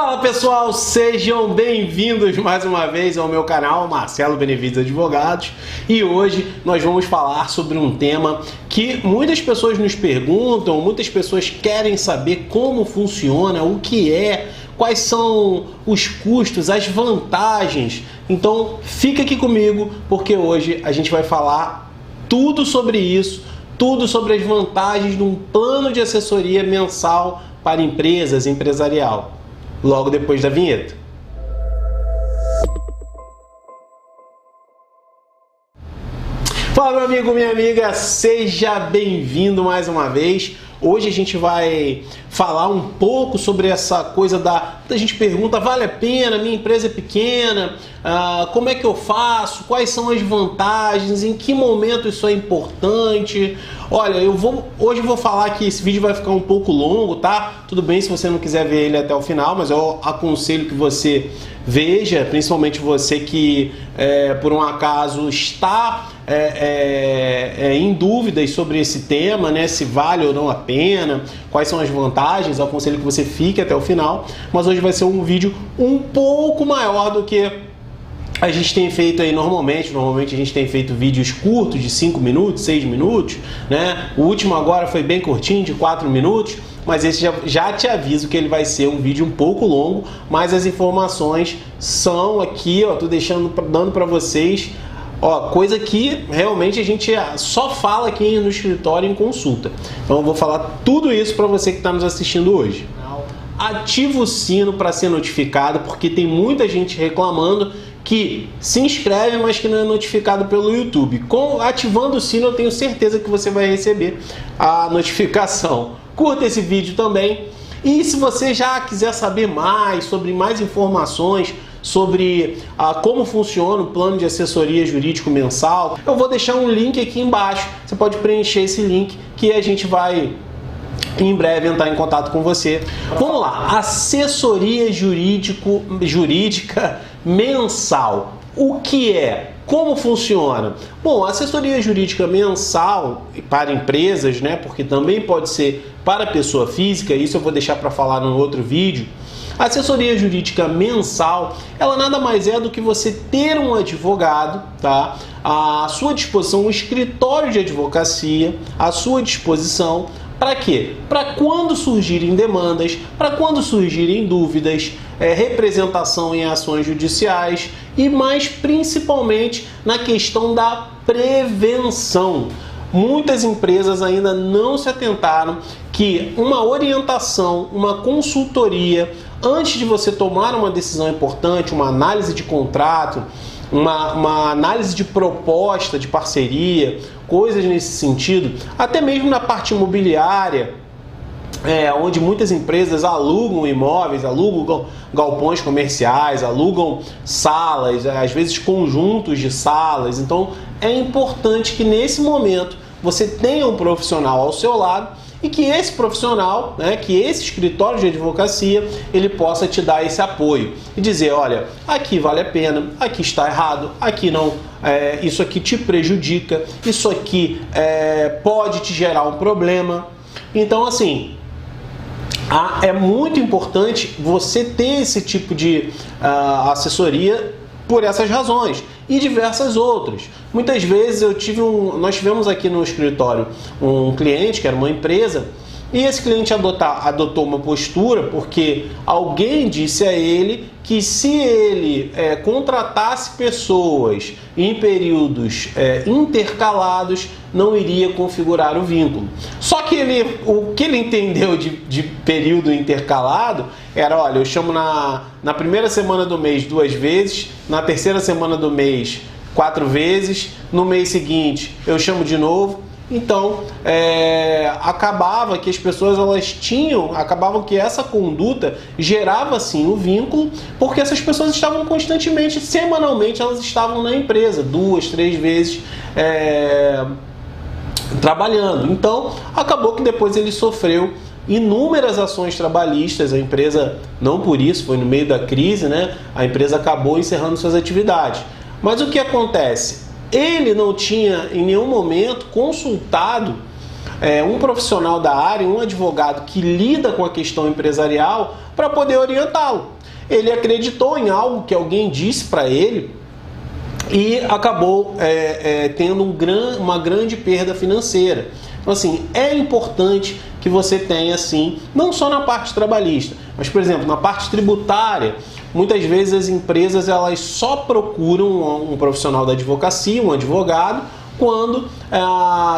Fala pessoal, sejam bem-vindos mais uma vez ao meu canal Marcelo Benevides Advogados, e hoje nós vamos falar sobre um tema que muitas pessoas nos perguntam, muitas pessoas querem saber como funciona, o que é, quais são os custos, as vantagens. Então fica aqui comigo porque hoje a gente vai falar tudo sobre isso, tudo sobre as vantagens de um plano de assessoria mensal para empresas, empresarial. Logo depois da vinheta. Fala, meu amigo, minha amiga, seja bem-vindo mais uma vez. Hoje a gente vai falar um pouco sobre essa coisa da gente pergunta, vale a pena, minha empresa é pequena, como é que eu faço, quais são as vantagens, em que momento isso é importante. Olha, hoje eu vou falar que esse vídeo vai ficar um pouco longo, tá? Tudo bem se você não quiser ver ele até o final, mas eu aconselho que você veja, principalmente você que por um acaso está em dúvidas sobre esse tema, né? Se vale ou não a pena, quais são as vantagens. Eu aconselho que você fique até o final, mas hoje vai ser um vídeo um pouco maior do que a gente tem feito aí normalmente. Normalmente a gente tem feito vídeos curtos de 5 minutos, 6 minutos, né? O último agora foi bem curtinho, de 4 minutos, mas esse já te aviso que ele vai ser um vídeo um pouco longo, mas as informações são aqui, ó, tô dando para vocês, ó, coisa que realmente a gente só fala aqui no escritório em consulta. Então eu vou falar tudo isso para você que está nos assistindo hoje. Ativa o sino para ser notificado, porque tem muita gente reclamando que se inscreve, mas que não é notificado pelo YouTube. Ativando o sino, eu tenho certeza que você vai receber a notificação. Curta esse vídeo também. E se você já quiser saber mais, sobre mais informações, sobre como funciona o plano de assessoria jurídico mensal, eu vou deixar um link aqui embaixo. Você pode preencher esse link que a gente vai em breve entrar em contato com você. Vamos lá, assessoria jurídica mensal. O que é? Como funciona? Bom, assessoria jurídica mensal para empresas, né? Porque também pode ser para pessoa física, isso eu vou deixar para falar no outro vídeo. A assessoria jurídica mensal, ela nada mais é do que você ter um advogado, tá? À sua disposição, um escritório de advocacia à sua disposição. Para quê? Para quando surgirem demandas, para quando surgirem dúvidas, representação em ações judiciais e mais principalmente na questão da prevenção. Muitas empresas ainda não se atentaram que uma orientação, uma consultoria, antes de você tomar uma decisão importante, uma análise de contrato, uma análise de proposta de parceria, coisas nesse sentido, até mesmo na parte imobiliária, onde muitas empresas alugam imóveis, alugam galpões comerciais, alugam salas, às vezes conjuntos de salas. Então é importante que nesse momento você tenha um profissional ao seu lado e que esse profissional, né, que esse escritório de advocacia, ele possa te dar esse apoio e dizer, olha, aqui vale a pena, aqui está errado, aqui não, isso aqui te prejudica, isso aqui pode te gerar um problema. Então, assim, é muito importante você ter esse tipo de assessoria por essas razões e diversas outras. Muitas vezes nós tivemos aqui no escritório um cliente que era uma empresa, e esse cliente adotou uma postura porque alguém disse a ele que se ele contratasse pessoas em períodos intercalados, não iria configurar o vínculo. Só que o que ele entendeu de período intercalado era, olha, eu chamo na primeira semana do mês 2 vezes, na terceira semana do mês 4 vezes, no mês seguinte eu chamo de novo. Então, acabava que as pessoas acabavam que essa conduta gerava sim o vínculo, porque essas pessoas estavam constantemente, semanalmente, elas estavam na empresa, 2, 3 vezes trabalhando. Então, acabou que depois ele sofreu inúmeras ações trabalhistas. A empresa, não por isso, foi no meio da crise, né? A empresa acabou encerrando suas atividades. Mas o que acontece? Ele não tinha em nenhum momento consultado um profissional da área, um advogado que lida com a questão empresarial para poder orientá-lo. Ele acreditou em algo que alguém disse para ele e acabou tendo uma grande perda financeira. Então, assim, é importante que você tenha, assim, não só na parte trabalhista, mas, por exemplo, na parte tributária. Muitas vezes as empresas elas só procuram um profissional da advocacia, um advogado, quando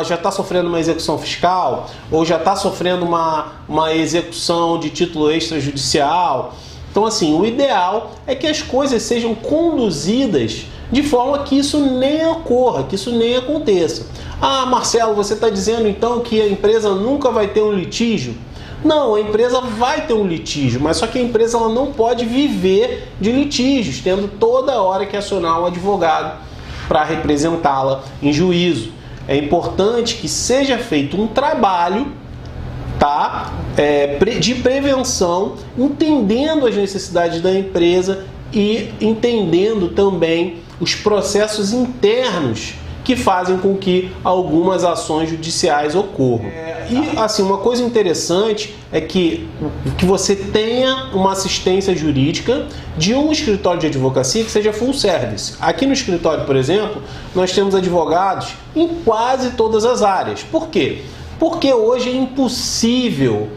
já está sofrendo uma execução fiscal ou já está sofrendo uma execução de título extrajudicial. Então, assim, o ideal é que as coisas sejam conduzidas de forma que isso nem ocorra, que isso nem aconteça. Ah, Marcelo, você está dizendo então que a empresa nunca vai ter um litígio? Não, a empresa vai ter um litígio, mas só que a empresa ela não pode viver de litígios, tendo toda hora que acionar um advogado para representá-la em juízo. É importante que seja feito um trabalho, tá, de prevenção, entendendo as necessidades da empresa e entendendo também os processos internos que fazem com que algumas ações judiciais ocorram. E assim, uma coisa interessante é que você tenha uma assistência jurídica de um escritório de advocacia que seja full service. Aqui no escritório, por exemplo, nós temos advogados em quase todas as áreas. Por quê? Porque hoje é impossível,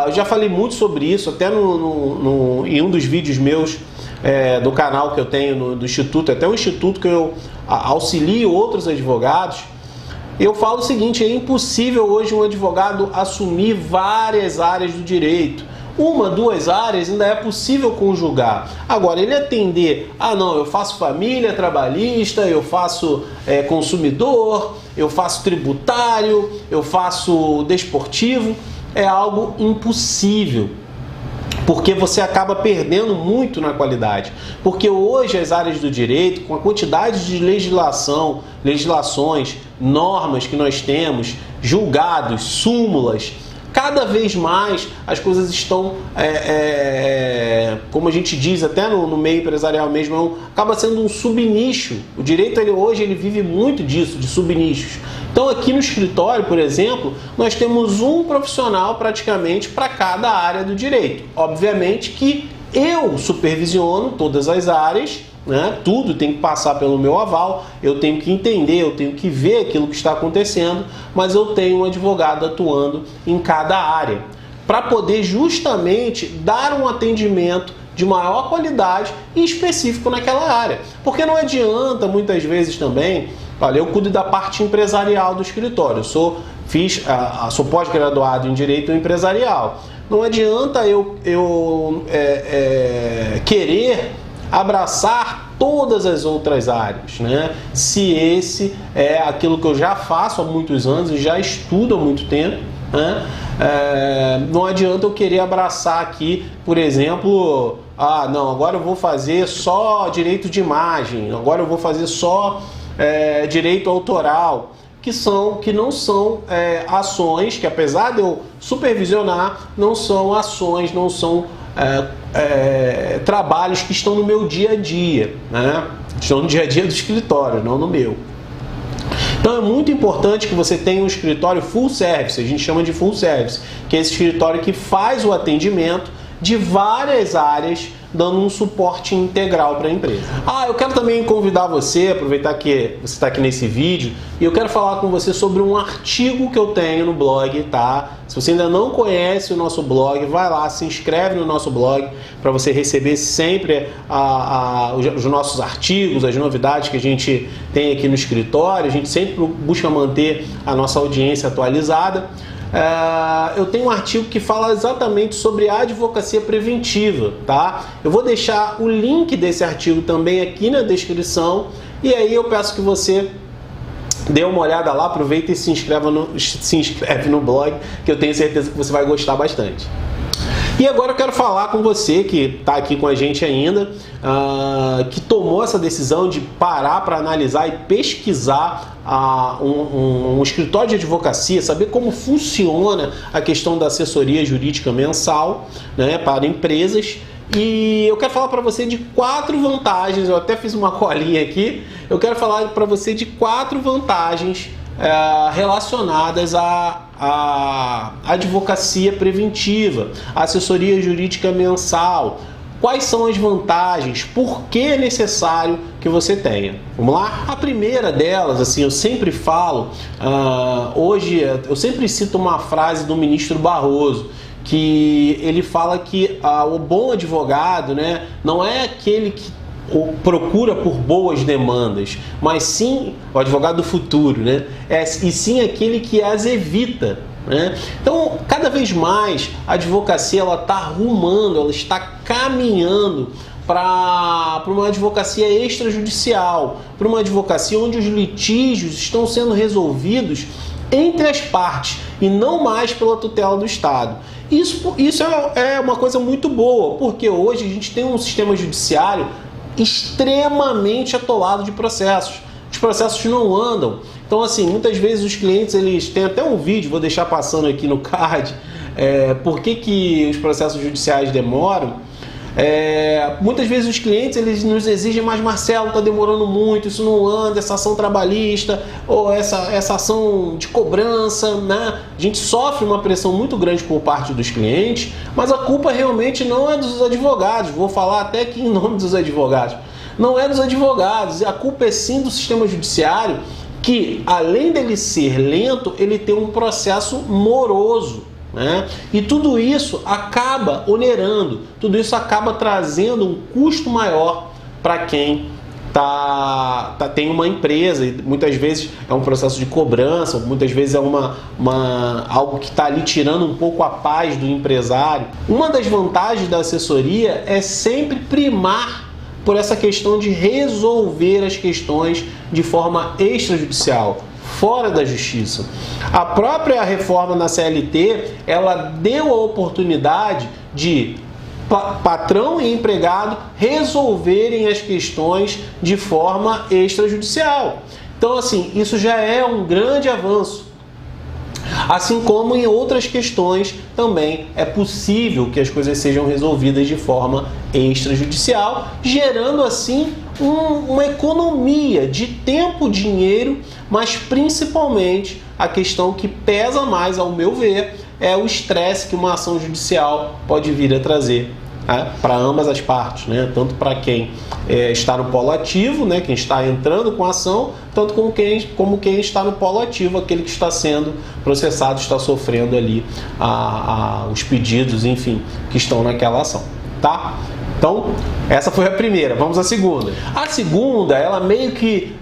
eu já falei muito sobre isso, até em um dos vídeos meus do canal que eu tenho do Instituto, até um instituto que eu auxilio outros advogados. Eu falo o seguinte, é impossível hoje um advogado assumir várias áreas do direito. Uma, duas áreas ainda é possível conjugar. Agora, ele atender, não, eu faço família trabalhista, eu faço consumidor, eu faço tributário, eu faço desportivo, é algo impossível. Porque você acaba perdendo muito na qualidade. Porque hoje as áreas do direito, com a quantidade de legislações, normas que nós temos, julgados, súmulas, cada vez mais as coisas estão, como a gente diz até no meio empresarial mesmo, acaba sendo um subnicho. O direito hoje ele vive muito disso, de subnichos. Então aqui no escritório, por exemplo, nós temos um profissional praticamente para cada área do direito. Obviamente que eu supervisiono todas as áreas, né? Tudo tem que passar pelo meu aval, eu tenho que entender, eu tenho que ver aquilo que está acontecendo, mas eu tenho um advogado atuando em cada área, para poder justamente dar um atendimento de maior qualidade e específico naquela área. Porque não adianta muitas vezes também, olha, eu cuido da parte empresarial do escritório, sou pós-graduado em Direito Empresarial. Não adianta eu querer abraçar todas as outras áreas, né? Se esse é aquilo que eu já faço há muitos anos e já estudo há muito tempo, né? Não adianta eu querer abraçar aqui, por exemplo, não, agora eu vou fazer só direito de imagem, agora eu vou fazer só direito autoral, que não são ações que, apesar de eu supervisionar, não são ações, não são trabalhos que estão no meu dia a dia, né? Estão no dia a dia do escritório, não no meu. Então é muito importante que você tenha um escritório full service, a gente chama de full service, que é esse escritório que faz o atendimento de várias áreas, dando um suporte integral para a empresa. Eu quero também convidar você, aproveitar que você está aqui nesse vídeo, e eu quero falar com você sobre um artigo que eu tenho no blog, tá? Se você ainda não conhece o nosso blog, vai lá, se inscreve no nosso blog para você receber sempre os nossos artigos, as novidades que a gente tem aqui no escritório. A gente sempre busca manter a nossa audiência atualizada. Eu tenho um artigo que fala exatamente sobre a advocacia preventiva, tá? Eu vou deixar o link desse artigo também aqui na descrição, e aí eu peço que você dê uma olhada lá, aproveita e se inscreve no blog, que eu tenho certeza que você vai gostar bastante. E agora eu quero falar com você que está aqui com a gente ainda, que tomou essa decisão de parar para analisar e pesquisar um escritório de advocacia, saber como funciona a questão da assessoria jurídica mensal, né, para empresas. E eu quero falar para você de 4 vantagens, eu até fiz uma colinha aqui, eu quero falar para você de 4 vantagens relacionadas a a advocacia preventiva, a assessoria jurídica mensal. Quais são as vantagens? Por que é necessário que você tenha? Vamos lá? A primeira delas, assim, eu sempre falo, hoje eu sempre cito uma frase do ministro Barroso, que ele fala que o bom advogado, né, não é aquele que procura por boas demandas, mas sim o advogado do futuro, né? E sim aquele que as evita. Então, cada vez mais a advocacia está arrumando, ela está caminhando para uma advocacia extrajudicial, para uma advocacia onde os litígios estão sendo resolvidos entre as partes e não mais pela tutela do Estado. Isso é uma coisa muito boa, porque hoje a gente tem um sistema judiciário extremamente atolado de processos. Os processos não andam. Então, assim, muitas vezes os clientes, eles têm até um vídeo, vou deixar passando aqui no card, por que os processos judiciais demoram. Muitas vezes os clientes, eles nos exigem, mas Marcelo, está demorando muito, isso não anda, essa ação trabalhista, ou essa ação de cobrança, né? A gente sofre uma pressão muito grande por parte dos clientes, mas a culpa realmente não é dos advogados, vou falar até aqui em nome dos advogados. Não é dos advogados, a culpa é sim do sistema judiciário, que além dele ser lento, ele tem um processo moroso, né? E tudo isso acaba onerando, tudo isso acaba trazendo um custo maior para quem tem uma empresa, e muitas vezes é um processo de cobrança, muitas vezes é algo que está ali tirando um pouco a paz do empresário. Uma das vantagens da assessoria é sempre primar por essa questão de resolver as questões de forma extrajudicial, fora da justiça. A própria reforma na CLT, ela deu a oportunidade de patrão e empregado resolverem as questões de forma extrajudicial. Então, assim, isso já é um grande avanço. Assim como em outras questões também é possível que as coisas sejam resolvidas de forma extrajudicial, gerando assim uma economia de tempo, dinheiro, mas principalmente a questão que pesa mais, ao meu ver, é o estresse que uma ação judicial pode vir a trazer para ambas as partes, né? Tanto para quem está no polo ativo, né? Quem está entrando com a ação, tanto como quem está no polo ativo, aquele que está sendo processado, está sofrendo ali os pedidos, enfim, que estão naquela ação, tá? Então, essa foi a primeira. Vamos à segunda. A segunda, ela meio que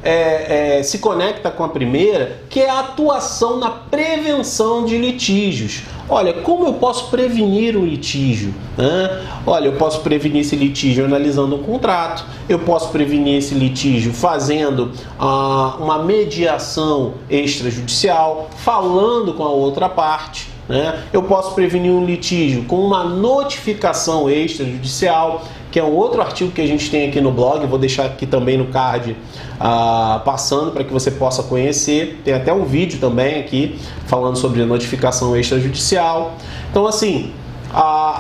se conecta com a primeira, que é a atuação na prevenção de litígios. Olha, como eu posso prevenir um litígio? Olha, eu posso prevenir esse litígio analisando um contrato, eu posso prevenir esse litígio fazendo uma mediação extrajudicial, falando com a outra parte. Eu posso prevenir um litígio com uma notificação extrajudicial, que é um outro artigo que a gente tem aqui no blog, vou deixar aqui também no card passando para que você possa conhecer. Tem até um vídeo também aqui falando sobre a notificação extrajudicial. Então, assim,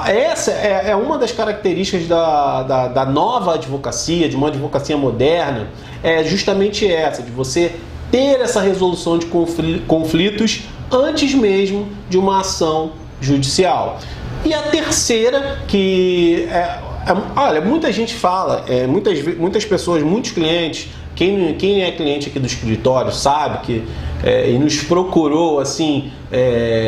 essa é uma das características da nova advocacia, de uma advocacia moderna, é justamente essa, de você ter essa resolução de conflitos antes mesmo de uma ação judicial. E a terceira, que olha, muita gente fala, muitas pessoas, muitos clientes, quem é cliente aqui do escritório sabe que e nos procurou assim,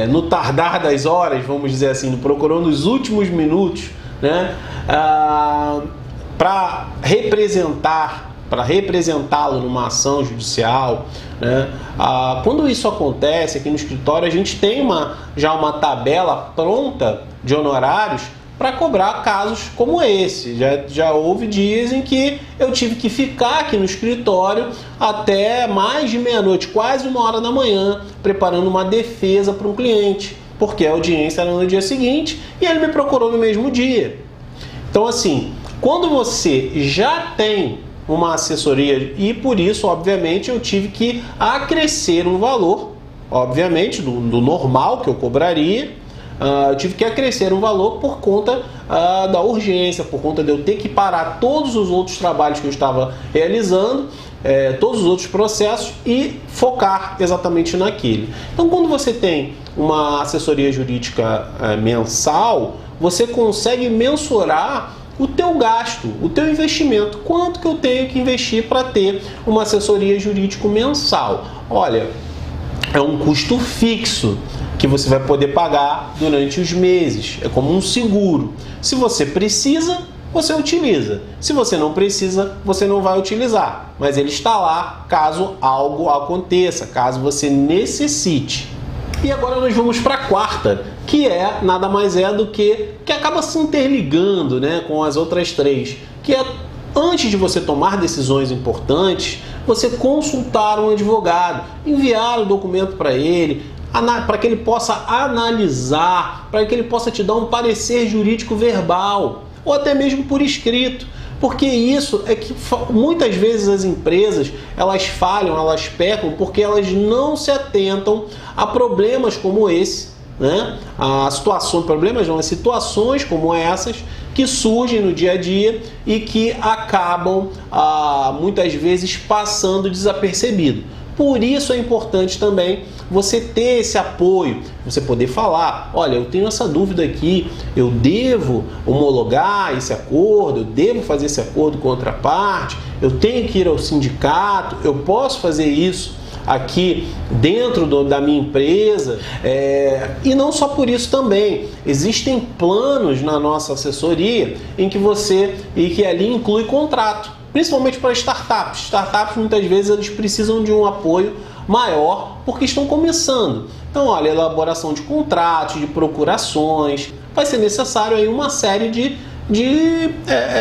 no tardar das horas, vamos dizer assim, nos procurou nos últimos minutos, né, para representá-lo numa ação judicial, né? Quando isso acontece aqui no escritório, a gente tem já uma tabela pronta de honorários para cobrar casos como esse. Já houve dias em que eu tive que ficar aqui no escritório até mais de meia-noite, quase 1h da manhã, preparando uma defesa para um cliente, porque a audiência era no dia seguinte e ele me procurou no mesmo dia. Então, assim, quando você já tem uma assessoria, e por isso, obviamente, eu tive que acrescer um valor, obviamente, do normal que eu cobraria, eu tive que acrescer o valor por conta da urgência, por conta de eu ter que parar todos os outros trabalhos que eu estava realizando, todos os outros processos e focar exatamente naquele. Então, quando você tem uma assessoria jurídica mensal, você consegue mensurar o teu gasto, o teu investimento, quanto que eu tenho que investir para ter uma assessoria jurídica mensal. Olha, é um custo fixo que você vai poder pagar durante os meses, é como um seguro. Se você precisa, você utiliza. Se você não precisa, você não vai utilizar, mas ele está lá caso algo aconteça, caso você necessite. E agora nós vamos para a quarta, que nada mais do que acaba se interligando, né, com as outras três, que é antes de você tomar decisões importantes, você consultar um advogado, enviar o documento para ele, para que ele possa analisar, para que ele possa te dar um parecer jurídico verbal, ou até mesmo por escrito. Porque isso é que muitas vezes as empresas, elas falham, elas pecam, porque elas não se atentam a problemas como esse, né? As situações como essas que surgem no dia a dia e que acabam muitas vezes passando desapercebido. Por isso é importante também você ter esse apoio, você poder falar, olha, eu tenho essa dúvida aqui, eu devo homologar esse acordo, eu devo fazer esse acordo com outra parte, eu tenho que ir ao sindicato, eu posso fazer isso aqui dentro da minha empresa, e não só por isso também, existem planos na nossa assessoria em que que ali inclui contrato, principalmente para startups. Startups muitas vezes eles precisam de um apoio maior porque estão começando. Então, olha, elaboração de contratos, de procurações, vai ser necessário aí uma série de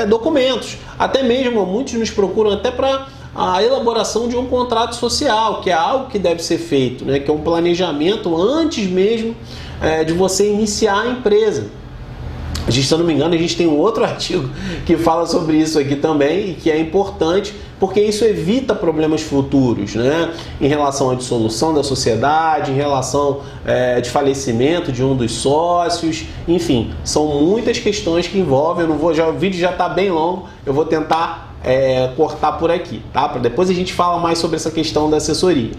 documentos. Até mesmo muitos nos procuram até para a elaboração de um contrato social, que é algo que deve ser feito, né? Que é um planejamento antes mesmo de você iniciar a empresa. Se eu não me engano, a gente tem um outro artigo que fala sobre isso aqui também e que é importante porque isso evita problemas futuros, né? Em relação à dissolução da sociedade, em relação de falecimento de um dos sócios, enfim, são muitas questões que envolvem. O vídeo já está bem longo, eu vou tentar cortar por aqui, tá? Para depois a gente fala mais sobre essa questão da assessoria.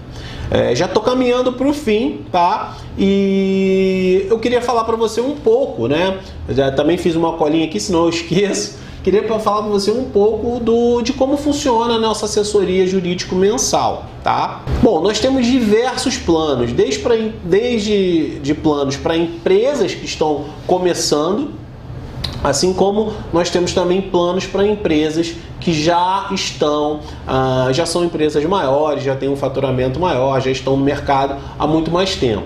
Já estou caminhando para o fim, tá? E eu queria falar para você um pouco, né? Eu já também fiz uma colinha aqui, senão eu esqueço. Queria falar para você um pouco de como funciona a nossa assessoria jurídico mensal, tá? Bom, nós temos diversos planos, desde planos para empresas que estão começando, assim como nós temos também planos para empresas que já são empresas maiores, já têm um faturamento maior, já estão no mercado há muito mais tempo.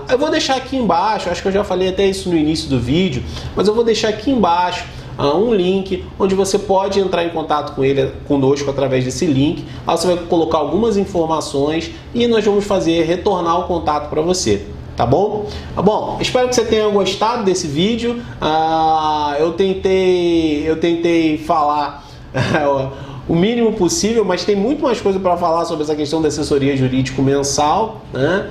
Eu vou deixar aqui embaixo, acho que eu já falei até isso no início do vídeo, mas eu vou deixar aqui embaixo um link onde você pode entrar em contato conosco através desse link. Lá você vai colocar algumas informações e nós vamos retornar o contato para você. Tá bom? Bom, espero que você tenha gostado desse vídeo. Eu tentei falar o mínimo possível, mas tem muito mais coisa para falar sobre essa questão da assessoria jurídico mensal, né?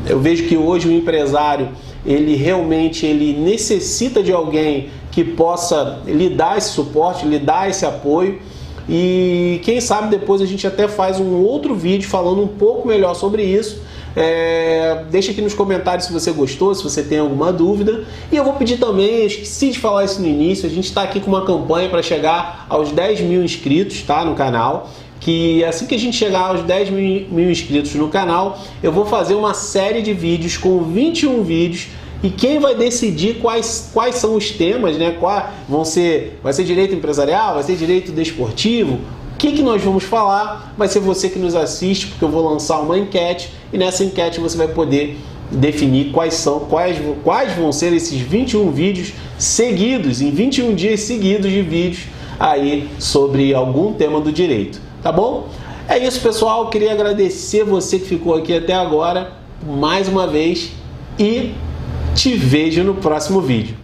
Eu vejo que hoje o empresário ele necessita de alguém que possa lhe dar esse suporte, lhe dar esse apoio. E quem sabe depois a gente até faz um outro vídeo falando um pouco melhor sobre isso. Deixa aqui nos comentários se você gostou, se você tem alguma dúvida. E eu vou pedir também, esqueci de falar isso no início, a gente está aqui com uma campanha para chegar aos 10 mil inscritos, tá, no canal. Que assim que a gente chegar aos 10 mil inscritos no canal, eu vou fazer uma série de vídeos com 21 vídeos. E quem vai decidir quais são os temas, né? Vai ser direito empresarial, vai ser direito desportivo? O que nós vamos falar? Vai ser você que nos assiste, porque eu vou lançar uma enquete e nessa enquete você vai poder definir quais vão ser esses 21 vídeos seguidos, em 21 dias seguidos de vídeos aí sobre algum tema do direito, tá bom? É isso, pessoal. Eu queria agradecer você que ficou aqui até agora mais uma vez e te vejo no próximo vídeo.